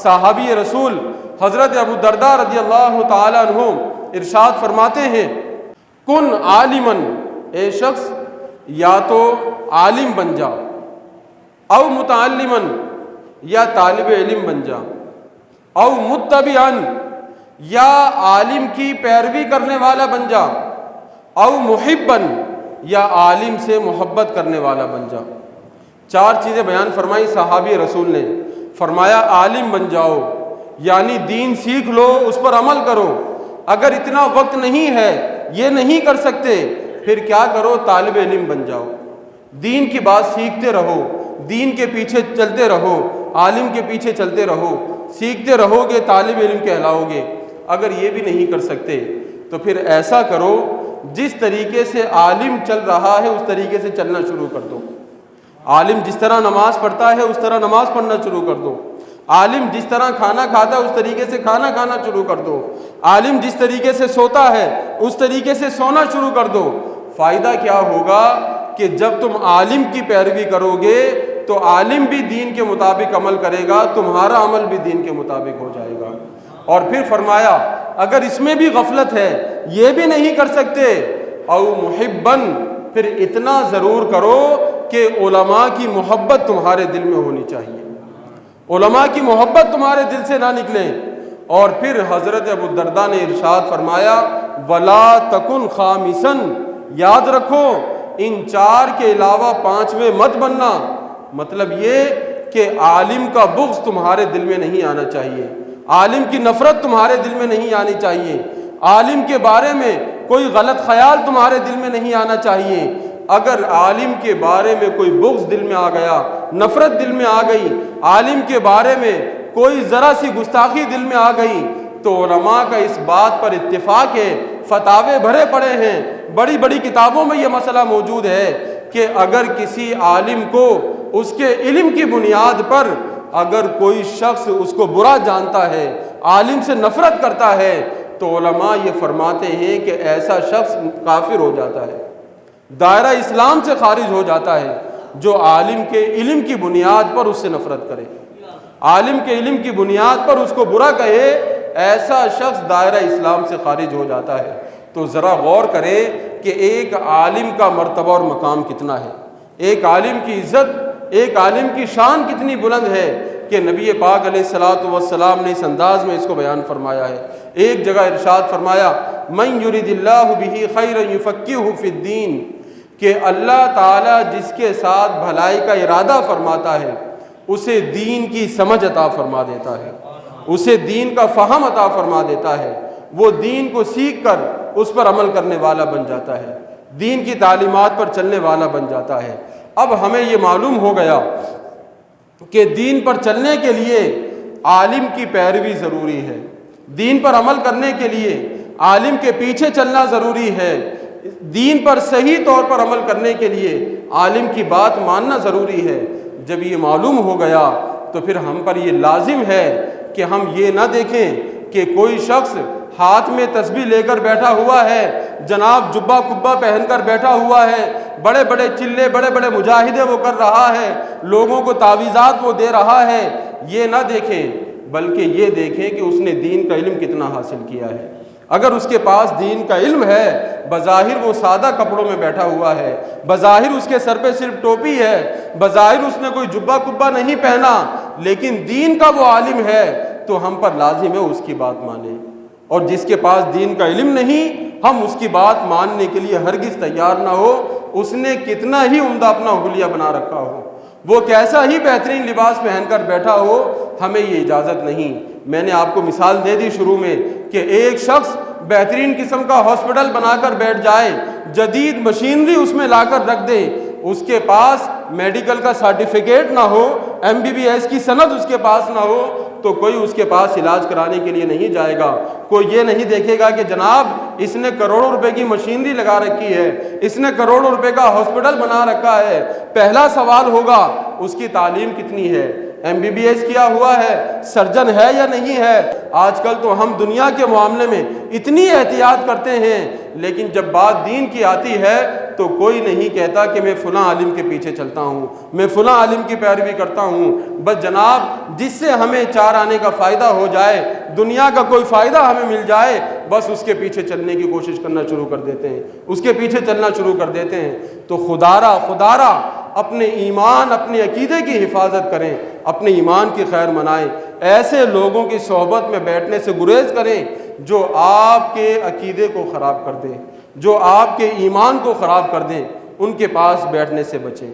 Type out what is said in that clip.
صحابی رسول حضرت ابو الدرداء رضی اللہ تعالی عنہ ارشاد فرماتے ہیں، کن عالمن، اے شخص یا تو عالم بن جا، او متعلمن، یا طالب علم بن جا، او متبعن، یا عالم کی پیروی کرنے والا بن جا، او محبن، یا عالم سے محبت کرنے والا بن جا۔ 4 چیزیں بیان فرمائی صحابی رسول نے۔ فرمایا عالم بن جاؤ، یعنی دین سیکھ لو، اس پر عمل کرو۔ اگر اتنا وقت نہیں ہے، یہ نہیں کر سکتے، پھر کیا کرو؟ طالب علم بن جاؤ، دین کی بات سیکھتے رہو، دین کے پیچھے چلتے رہو، عالم کے پیچھے چلتے رہو، سیکھتے رہو گے، طالب علم کہلاؤ گے۔ اگر یہ بھی نہیں کر سکتے تو پھر ایسا کرو، جس طریقے سے عالم چل رہا ہے اس طریقے سے چلنا شروع کر دو۔ عالم جس طرح نماز پڑھتا ہے اس طرح نماز پڑھنا شروع کر دو۔ عالم جس طرح کھانا کھاتا ہے اس طریقے سے کھانا کھانا شروع کر دو۔ عالم جس طریقے سے سوتا ہے اس طریقے سے سونا شروع کر دو۔ فائدہ کیا ہوگا کہ جب تم عالم کی پیروی کرو گے تو عالم بھی دین کے مطابق عمل کرے گا، تمہارا عمل بھی دین کے مطابق ہو جائے گا۔ اور پھر فرمایا اگر اس میں بھی غفلت ہے، یہ بھی نہیں کر سکتے، او محبن، پھر اتنا ضرور کرو کہ علماء کی محبت تمہارے دل میں ہونی چاہیے، علماء کی محبت تمہارے دل سے نہ نکلے۔ اور پھر حضرت ابو الدرداء نے ارشاد فرمایا ولا تکن خامسن، یاد رکھو ان 4 کے علاوہ 5ویں مت بننا۔ مطلب یہ کہ عالم کا بغض تمہارے دل میں نہیں آنا چاہیے، عالم کی نفرت تمہارے دل میں نہیں آنی چاہیے، عالم کے بارے میں کوئی غلط خیال تمہارے دل میں نہیں آنا چاہیے۔ اگر عالم کے بارے میں کوئی بغض دل میں آ گیا، نفرت دل میں آ گئی، عالم کے بارے میں کوئی ذرا سی گستاخی دل میں آ گئی، تو علماء کا اس بات پر اتفاق ہے، فتاوے بھرے پڑے ہیں، بڑی بڑی کتابوں میں یہ مسئلہ موجود ہے کہ اگر کسی عالم کو اس کے علم کی بنیاد پر اگر کوئی شخص اس کو برا جانتا ہے، عالم سے نفرت کرتا ہے، تو علماء یہ فرماتے ہیں کہ ایسا شخص کافر ہو جاتا ہے، دائرہ اسلام سے خارج ہو جاتا ہے، جو عالم کے علم کی بنیاد پر اس سے نفرت کرے، عالم کے علم کی بنیاد پر اس کو برا کہے، ایسا شخص دائرہ اسلام سے خارج ہو جاتا ہے۔ تو ذرا غور کرے کہ ایک عالم کا مرتبہ اور مقام کتنا ہے، ایک عالم کی عزت، ایک عالم کی شان کتنی بلند ہے کہ نبی پاک علیہ الصلوۃ والسلام نے اس انداز میں اس کو بیان فرمایا ہے۔ ایک جگہ ارشاد فرمایا من یرید اللہ بہ خیرا یفقہہ فی الدین، کہ اللہ تعالیٰ جس کے ساتھ بھلائی کا ارادہ فرماتا ہے اسے دین کی سمجھ عطا فرما دیتا ہے، اسے دین کا فہم عطا فرما دیتا ہے، وہ دین کو سیکھ کر اس پر عمل کرنے والا بن جاتا ہے، دین کی تعلیمات پر چلنے والا بن جاتا ہے۔ اب ہمیں یہ معلوم ہو گیا کہ دین پر چلنے کے لیے عالم کی پیروی ضروری ہے، دین پر عمل کرنے کے لیے عالم کے پیچھے چلنا ضروری ہے، دین پر صحیح طور پر عمل کرنے کے لیے عالم کی بات ماننا ضروری ہے۔ جب یہ معلوم ہو گیا تو پھر ہم پر یہ لازم ہے کہ ہم یہ نہ دیکھیں کہ کوئی شخص ہاتھ میں تسبیح لے کر بیٹھا ہوا ہے، جناب جبہ کبہ پہن کر بیٹھا ہوا ہے، بڑے بڑے چلے، بڑے بڑے مجاہدے وہ کر رہا ہے، لوگوں کو تعویذات وہ دے رہا ہے، یہ نہ دیکھیں، بلکہ یہ دیکھیں کہ اس نے دین کا علم کتنا حاصل کیا ہے۔ اگر اس کے پاس دین کا علم ہے، بظاہر وہ سادہ کپڑوں میں بیٹھا ہوا ہے، بظاہر اس کے سر پہ صرف ٹوپی ہے، بظاہر اس نے کوئی جبہ کبہ نہیں پہنا، لیکن دین کا وہ عالم ہے، تو ہم پر لازم ہے اس کی بات مانیں۔ اور جس کے پاس دین کا علم نہیں، ہم اس کی بات ماننے کے لیے ہرگز تیار نہ ہو، اس نے کتنا ہی عمدہ اپنا حلیہ بنا رکھا ہو، وہ کیسا ہی بہترین لباس پہن کر بیٹھا ہو، ہمیں یہ اجازت نہیں۔ میں نے آپ کو مثال دے دی شروع میں کہ ایک شخص بہترین قسم کا ہاسپٹل بنا کر بیٹھ جائے، جدید مشینری اس میں لا کر رکھ دے، اس کے پاس میڈیکل کا سرٹیفکیٹ نہ ہو، MBBS کی سند اس کے پاس نہ ہو، تو کوئی اس کے پاس علاج کرانے کے لیے نہیں جائے گا۔ کوئی یہ نہیں دیکھے گا کہ جناب اس نے کروڑوں روپے کی مشینری لگا رکھی ہے، اس نے کروڑوں روپے کا ہاسپٹل بنا رکھا ہے۔ پہلا سوال ہوگا اس کی تعلیم کتنی ہے، MBBS کیا ہوا ہے، سرجن ہے یا نہیں ہے۔ آج کل تو ہم دنیا کے معاملے میں اتنی احتیاط کرتے ہیں، لیکن جب بات دین کی آتی ہے تو کوئی نہیں کہتا کہ میں فلاں عالم کے پیچھے چلتا ہوں، میں فلاں عالم کی پیروی کرتا ہوں۔ بس جناب جس سے ہمیں چار آنے کا فائدہ ہو جائے، دنیا کا کوئی فائدہ ہمیں مل جائے، بس اس کے پیچھے چلنے کی کوشش کرنا شروع کر دیتے ہیں، اس کے پیچھے چلنا شروع کر دیتے ہیں۔ تو خدارا اپنے ایمان، اپنے عقیدے کی حفاظت کریں، اپنے ایمان کی خیر منائیں، ایسے لوگوں کی صحبت میں بیٹھنے سے گریز کریں جو آپ کے عقیدے کو خراب کر دیں، جو آپ کے ایمان کو خراب کر دیں، ان کے پاس بیٹھنے سے بچیں۔